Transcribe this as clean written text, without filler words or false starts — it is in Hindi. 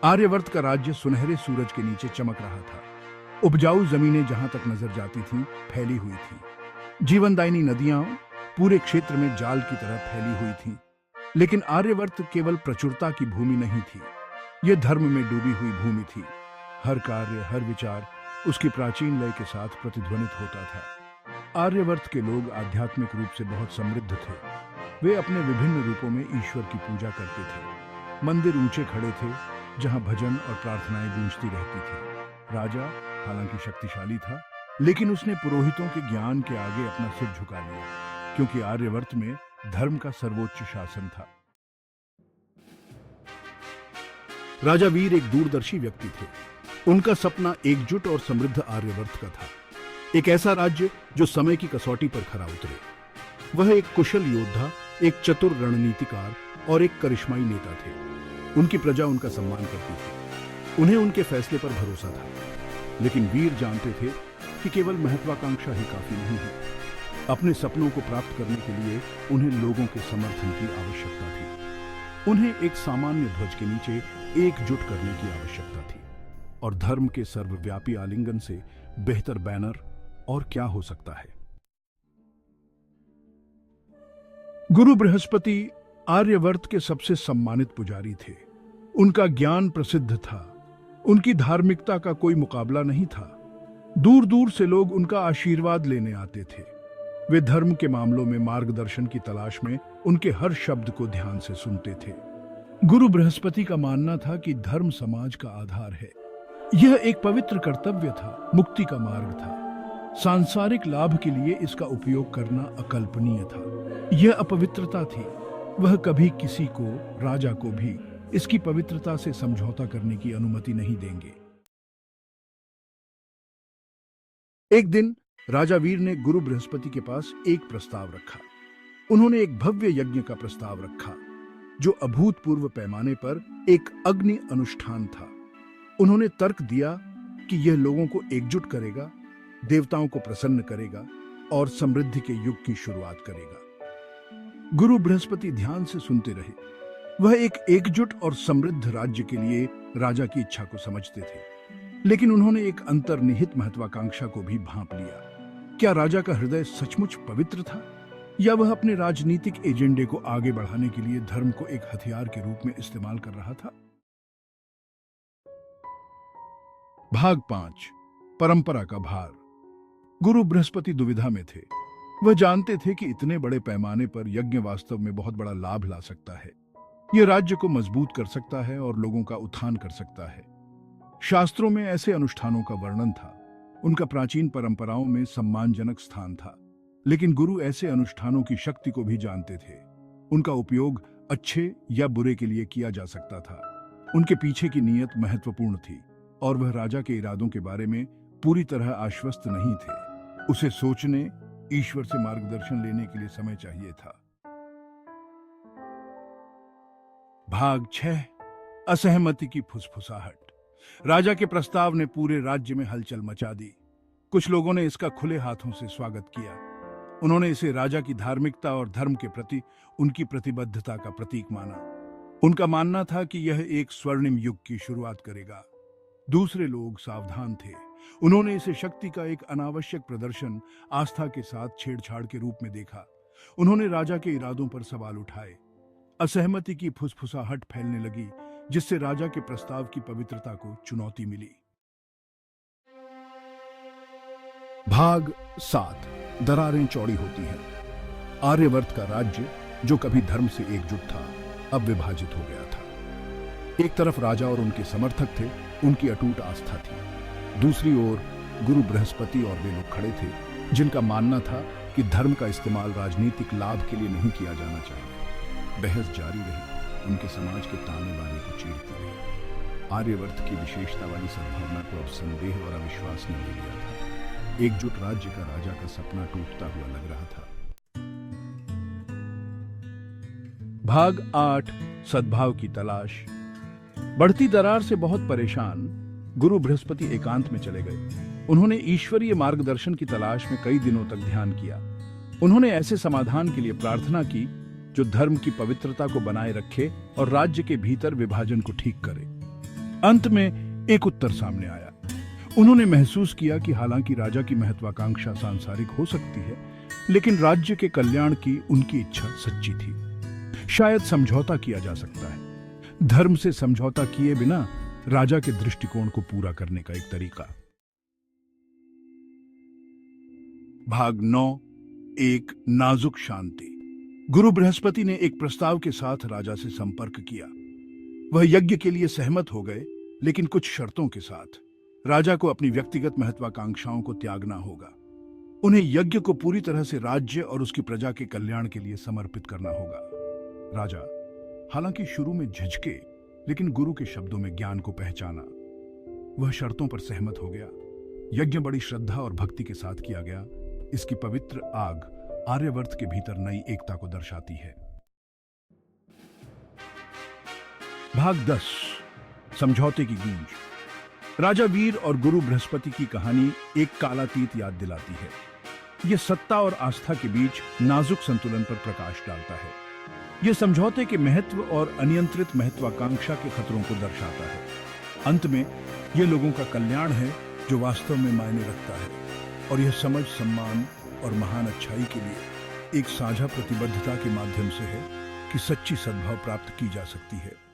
आर्यवर्त का राज्य सुनहरे सूरज के नीचे चमक रहा था। उपजाऊ जमीनें जहां तक नजर जाती थीं, फैली हुई थीं। जीवनदायिनी नदियां पूरे क्षेत्र में जाल की तरह फैली हुई थीं। लेकिन आर्यवर्त केवल प्रचुरता की भूमि नहीं थी, यह धर्म में डूबी हुई भूमि थी। हर कार्य, हर विचार उसकी प्राचीन लय के साथ प्रतिध्वनित होता था। आर्यवर्त के लोग आध्यात्मिक रूप से बहुत समृद्ध थे। वे अपने विभिन्न रूपों में ईश्वर की पूजा करते थे। मंदिर ऊंचे खड़े थे जहां भजन और प्रार्थनाएं गूंजती रहती थी। राजा हालांकि शक्तिशाली था, लेकिन उसने पुरोहितों के ज्ञान के आगे अपना सिर झुका लिया, क्योंकि आर्यवर्त में धर्म का सर्वोच्च शासन था। राजा वीर एक दूरदर्शी व्यक्ति थे। उनका सपना एकजुट और समृद्ध आर्यवर्त का था। एक ऐसा राज्य जो समय की कसौटी पर खरा उतरे। वह एक कुशल योद्धा, एक चतुर रणनीतिकार और एक करिश्माई नेता थे। उनकी प्रजा उनका सम्मान करती थी। उन्हें उनके फैसले पर भरोसा था। लेकिन वीर जानते थे कि केवल महत्वाकांक्षा ही काफी नहीं है। अपने सपनों को प्राप्त करने के लिए उन्हें लोगों के समर्थन की आवश्यकता थी। उन्हें एक सामान्य ध्वज के नीचे एकजुट करने की आवश्यकता थी। और धर्म के सर्वव्यापी आलिंगन से बेहतर बैनर और क्या हो सकता है। गुरु बृहस्पति आर्यवर्त के सबसे सम्मानित पुजारी थे। उनका ज्ञान प्रसिद्ध था। उनकी धार्मिकता का कोई मुकाबला नहीं था। दूर दूर से लोग उनका आशीर्वाद लेने आते थे। वे धर्म के मामलों में मार्गदर्शन की तलाश में उनके हर शब्द को ध्यान से सुनते थे। गुरु बृहस्पति का मानना था कि धर्म समाज का आधार है। यह एक पवित्र कर्तव्य था, मुक्ति का मार्ग था। सांसारिक लाभ के लिए इसका उपयोग करना अकल्पनीय था। यह अपवित्रता थी। वह कभी किसी को, राजा को भी इसकी पवित्रता से समझौता करने की अनुमति नहीं देंगे। एक दिन राजा वीर ने गुरु बृहस्पति के पास एक प्रस्ताव रखा। उन्होंने एक भव्य यज्ञ का प्रस्ताव रखा, जो अभूतपूर्व पैमाने पर एक अग्नि अनुष्ठान था। उन्होंने तर्क दिया कि यह लोगों को एकजुट करेगा, देवताओं को प्रसन्न करेगा और समृद्धि के युग की शुरुआत करेगा। गुरु बृहस्पति ध्यान से सुनते रहे। वह एक एकजुट और समृद्ध राज्य के लिए राजा की इच्छा को समझते थे, लेकिन उन्होंने एक अंतर्निहित महत्वाकांक्षा को भी भांप लिया। क्या राजा का हृदय सचमुच पवित्र था, या वह अपने राजनीतिक एजेंडे को आगे बढ़ाने के लिए धर्म को एक हथियार के रूप में इस्तेमाल कर रहा था? भाग 5, परंपरा का भार। गुरु बृहस्पति दुविधा में थे। वह जानते थे कि इतने बड़े पैमाने पर यज्ञ वास्तव में बहुत बड़ा लाभ ला सकता है। यह राज्य को मजबूत कर सकता है और लोगों का उत्थान कर सकता है। शास्त्रों में ऐसे अनुष्ठानों का वर्णन था। उनका प्राचीन परंपराओं में सम्मानजनक स्थान था। लेकिन गुरु ऐसे अनुष्ठानों की शक्ति को भी जानते थे। उनका उपयोग अच्छे या बुरे के लिए किया जा सकता था। उनके पीछे की नीयत महत्वपूर्ण थी, और वह राजा के इरादों के बारे में पूरी तरह आश्वस्त नहीं थे। उसे सोचने, ईश्वर से मार्गदर्शन लेने के लिए समय चाहिए था। भाग 6, असहमति की फुसफुसाहट। राजा के प्रस्ताव ने पूरे राज्य में हलचल मचा दी। कुछ लोगों ने इसका खुले हाथों से स्वागत किया। उन्होंने इसे राजा की धार्मिकता और धर्म के प्रति उनकी प्रतिबद्धता का प्रतीक माना। उनका मानना था कि यह एक स्वर्णिम युग की शुरुआत करेगा। दूसरे लोग सावधान थे। उन्होंने इसे शक्ति का एक अनावश्यक प्रदर्शन, आस्था के साथ छेड़छाड़ के रूप में देखा। उन्होंने राजा के इरादों पर सवाल उठाए। असहमति की फुसफुसाहट फैलने लगी, जिससे राजा के प्रस्ताव की पवित्रता को चुनौती मिली। भाग 7, दरारें चौड़ी होती हैं। आर्यवर्त का राज्य, जो कभी धर्म से एकजुट था, अब विभाजित हो गया था। एक तरफ राजा और उनके समर्थक थे, उनकी अटूट आस्था थी। दूसरी ओर गुरु बृहस्पति और वे लोग खड़े थे, जिनका मानना था कि धर्म का इस्तेमाल राजनीतिक लाभ के लिए नहीं किया जाना चाहिए। बहस जारी रही, उनके समाज के ताने बाने को चीरती रही। आर्यवर्त की विशेषता वाली सद्भावना को अब संदेह और अविश्वास ने ले लिया था। एकजुट राज्य का राजा का सपना टूटता हुआ लग रहा था। भाग 8, सद्भाव की तलाश। बढ़ती दरार से बहुत परेशान गुरु बृहस्पति एकांत में चले गए। उन्होंने ईश्वरीय मार्गदर्शन की तलाश में कई दिनों तक ध्यान किया। उन्होंने ऐसे समाधान के लिए प्रार्थना की जो धर्म की पवित्रता को बनाए रखे और राज्य के भीतर विभाजन को ठीक करे। अंत में एक उत्तर सामने आया। उन्होंने महसूस किया कि हालांकि राजा की महत्वाकांक्षा सांसारिक हो सकती है, लेकिन राज्य के कल्याण की उनकी इच्छा सच्ची थी। शायद समझौता किया जा सकता है, धर्म से समझौता किए बिना राजा के दृष्टिकोण को पूरा करने का एक तरीका। भाग 9, एक नाजुक शांति। गुरु बृहस्पति ने एक प्रस्ताव के साथ राजा से संपर्क किया। वह यज्ञ के लिए सहमत हो गए, लेकिन कुछ शर्तों के साथ। राजा को अपनी व्यक्तिगत महत्वाकांक्षाओं को त्यागना होगा। उन्हें यज्ञ को पूरी तरह से राज्य और उसकी प्रजा के कल्याण के लिए समर्पित करना होगा। राजा हालांकि शुरू में झिझके, लेकिन गुरु के शब्दों में ज्ञान को पहचाना। वह शर्तों पर सहमत हो गया। यज्ञ बड़ी श्रद्धा और भक्ति के साथ किया गया। इसकी पवित्र आग आर्यवर्त के भीतर नई एकता को दर्शाती है। भाग 10, समझौते की गूंज। राजा वीर और गुरु बृहस्पति की कहानी एक कालातीत याद दिलाती है। यह सत्ता और आस्था के बीच नाजुक संतुलन पर प्रकाश डालता है। यह समझौते के महत्व और अनियंत्रित महत्वाकांक्षा के खतरों को दर्शाता है। अंत में यह लोगों का कल्याण है जो वास्तव में मायने रखता है, और यह समझ, सम्मान और महान अच्छाई के लिए एक साझा प्रतिबद्धता के माध्यम से है कि सच्ची सद्भाव प्राप्त की जा सकती है।